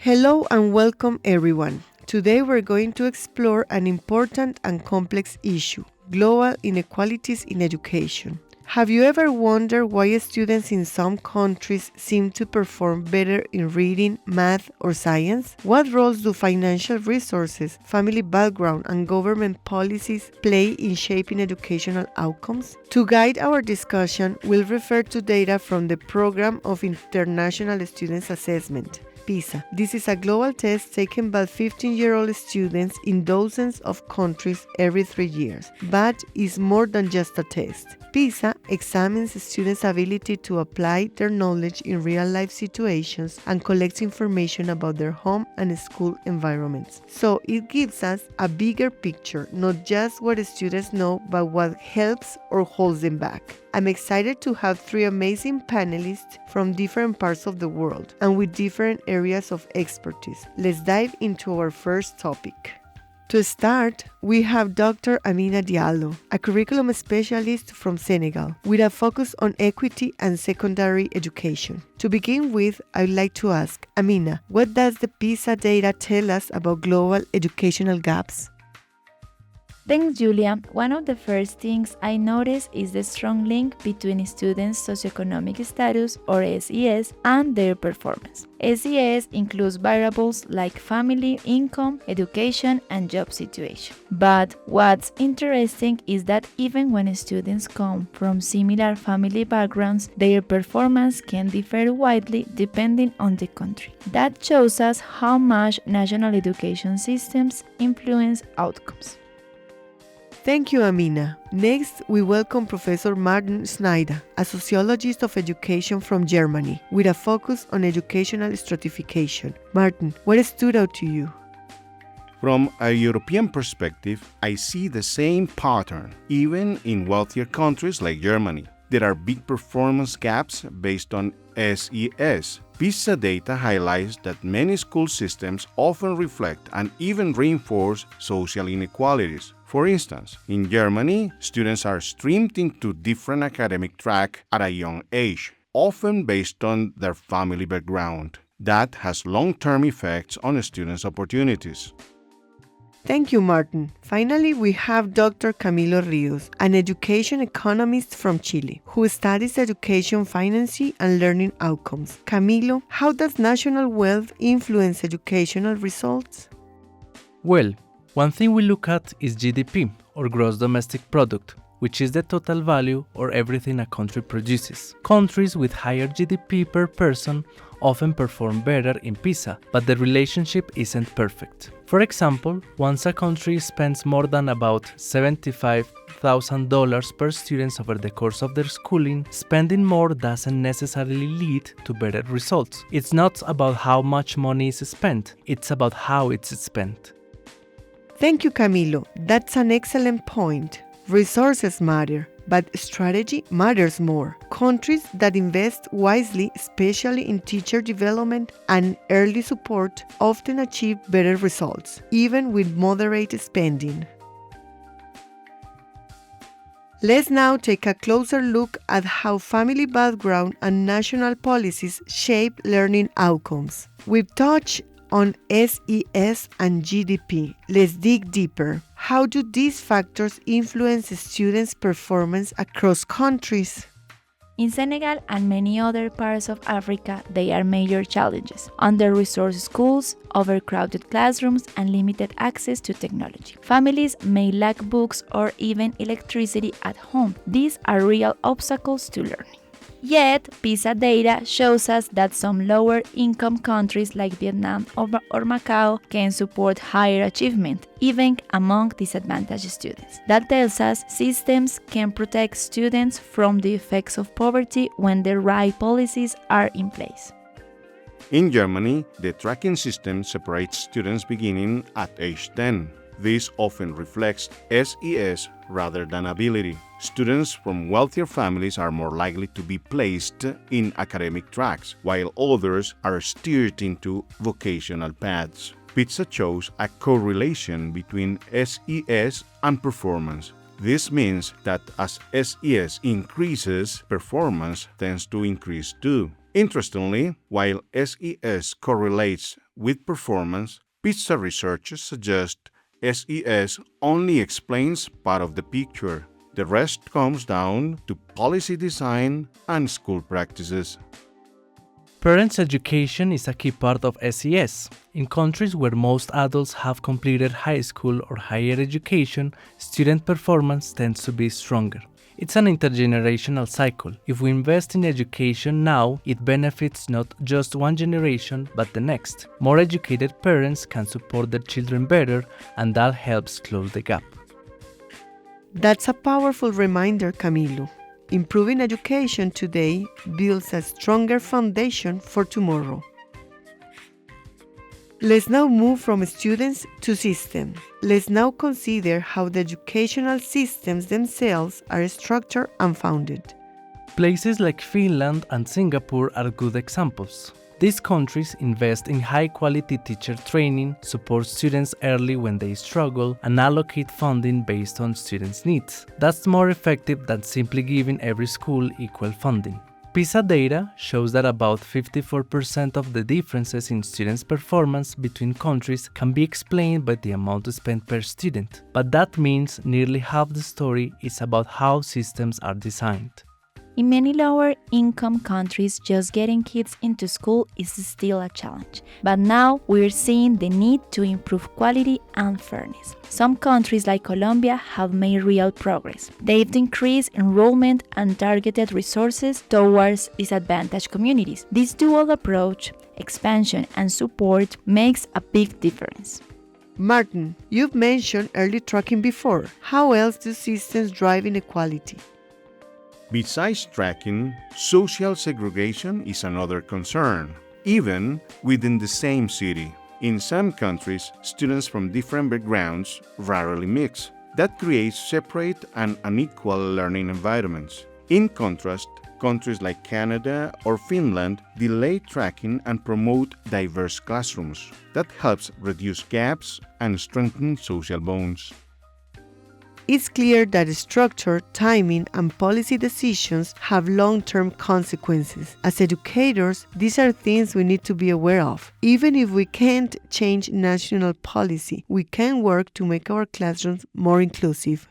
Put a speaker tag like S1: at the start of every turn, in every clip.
S1: Hello and welcome everyone. Today we're going to explore an important and complex issue, global inequalities in education. Have you ever wondered why students in some countries seem to perform better in reading, math, or science? What roles do financial resources, family background, and government policies play in shaping educational outcomes? To guide our discussion, we'll refer to data from the Program of International Students Assessment, PISA. This is a global test taken by 15-year-old students in dozens of countries every 3 years, but is more than just a test. PISA examines students' ability to apply their knowledge in real-life situations and collects information about their home and school environments. So it gives us a bigger picture, not just what students know, but what helps or holds them back. I'm excited to have 3 amazing panelists from different parts of the world and with different areas of expertise. Let's dive into our first topic. To start, we have Dr. Amina Diallo, a curriculum specialist from Senegal, with a focus on equity and secondary education. To begin with, I'd like to ask, Amina, what does the PISA data tell us about global educational gaps?
S2: Thanks, Julia. One of the first things I noticed is the strong link between students' socioeconomic status, or SES, and their performance. SES includes variables like family, income, education, and job situation. But what's interesting is that even when students come from similar family backgrounds, their performance can differ widely depending on the country. That shows us how much national education systems influence outcomes.
S1: Thank you, Amina. Next, we welcome Professor Martin Schneider, a sociologist of education from Germany, with a focus on educational stratification. Martin, what stood out to you?
S3: From a European perspective, I see the same pattern, even in wealthier countries like Germany. There are big performance gaps based on SES. PISA data highlights that many school systems often reflect and even reinforce social inequalities. For instance, in Germany, students are streamed into different academic tracks at a young age, often based on their family background. That has long-term effects on students' opportunities.
S1: Thank you, Martin. Finally, we have Dr. Camilo Ríos, an education economist from Chile, who studies education financing and learning outcomes. Camilo, how does national wealth influence educational results?
S4: Well, one thing we look at is GDP, or gross domestic product, which is the total value or everything a country produces. Countries with higher GDP per person often perform better in PISA, but the relationship isn't perfect. For example, once a country spends more than about $75,000 per student over the course of their schooling, spending more doesn't necessarily lead to better results. It's not about how much money is spent, it's about how it's spent.
S1: Thank you, Camilo. That's an excellent point. Resources matter, but strategy matters more. Countries that invest wisely, especially in teacher development and early support, often achieve better results, even with moderate spending. Let's now take a closer look at how family background and national policies shape learning outcomes. We've touched on SES and GDP. Let's dig deeper. How do these factors influence students' performance across countries?
S2: In Senegal and many other parts of Africa, they are major challenges: under-resourced schools, overcrowded classrooms, and limited access to technology. Families may lack books or even electricity at home. These are real obstacles to learning. Yet, PISA data shows us that some lower-income countries like Vietnam or Macau can support higher achievement, even among disadvantaged students. That tells us systems can protect students from the effects of poverty when the right policies are in place.
S3: In Germany, the tracking system separates students beginning at age 10. This often reflects SES rather than ability. Students from wealthier families are more likely to be placed in academic tracks, while others are steered into vocational paths. PISA shows a correlation between SES and performance. This means that as SES increases, performance tends to increase too. Interestingly, while SES correlates with performance, PISA researchers suggest SES only explains part of the picture. The rest comes down to policy design and school practices.
S4: Parents' education is a key part of SES. In countries where most adults have completed high school or higher education, student performance tends to be stronger. It's an intergenerational cycle. If we invest in education now, it benefits not just one generation, but the next. More educated parents can support their children better, and that helps close the gap.
S1: That's a powerful reminder, Camilo. Improving education today builds a stronger foundation for tomorrow. Let's now move from students to systems. Let's now consider how the educational systems themselves are structured and founded.
S4: Places like Finland and Singapore are good examples. These countries invest in high-quality teacher training, support students early when they struggle, and allocate funding based on students' needs. That's more effective than simply giving every school equal funding. PISA data shows that about 54% of the differences in students' performance between countries can be explained by the amount spent per student. But that means nearly half the story is about how systems are designed.
S2: In many lower-income countries, just getting kids into school is still a challenge. But now we're seeing the need to improve quality and fairness. Some countries like Colombia have made real progress. They've increased enrollment and targeted resources towards disadvantaged communities. This dual approach, expansion and support, makes a big difference.
S1: Martin, you've mentioned early tracking before. How else do systems drive inequality?
S3: Besides tracking, social segregation is another concern, even within the same city. In some countries, students from different backgrounds rarely mix. That creates separate and unequal learning environments. In contrast, countries like Canada or Finland delay tracking and promote diverse classrooms. That helps reduce gaps and strengthen social bonds.
S1: It's clear that structure, timing, and policy decisions have long-term consequences. As educators, these are things we need to be aware of. Even if we can't change national policy, we can work to make our classrooms more inclusive.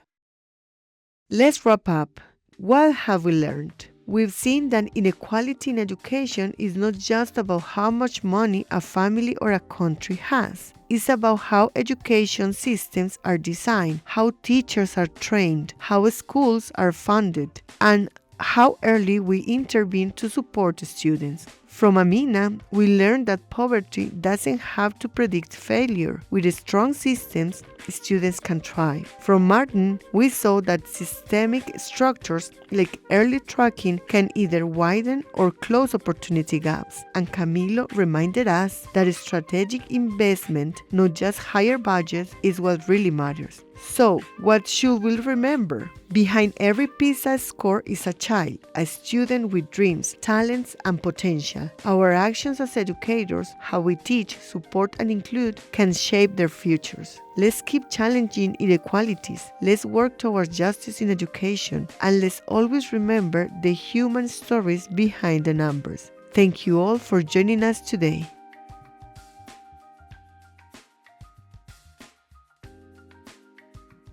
S1: Let's wrap up. What have we learned? We've seen that inequality in education is not just about how much money a family or a country has. It's about how education systems are designed, how teachers are trained, how schools are funded, and how early we intervene to support students. From Amina, we learned that poverty doesn't have to predict failure. With strong systems, students can thrive. From Martin, we saw that systemic structures like early tracking can either widen or close opportunity gaps. And Camilo reminded us that strategic investment, not just higher budgets, is what really matters. So, what should we remember? Behind every PISA score is a child, a student with dreams, talents, and potential. Our actions as educators, how we teach, support, and include, can shape their futures. Let's keep challenging inequalities. Let's work towards justice in education. And let's always remember the human stories behind the numbers. Thank you all for joining us today.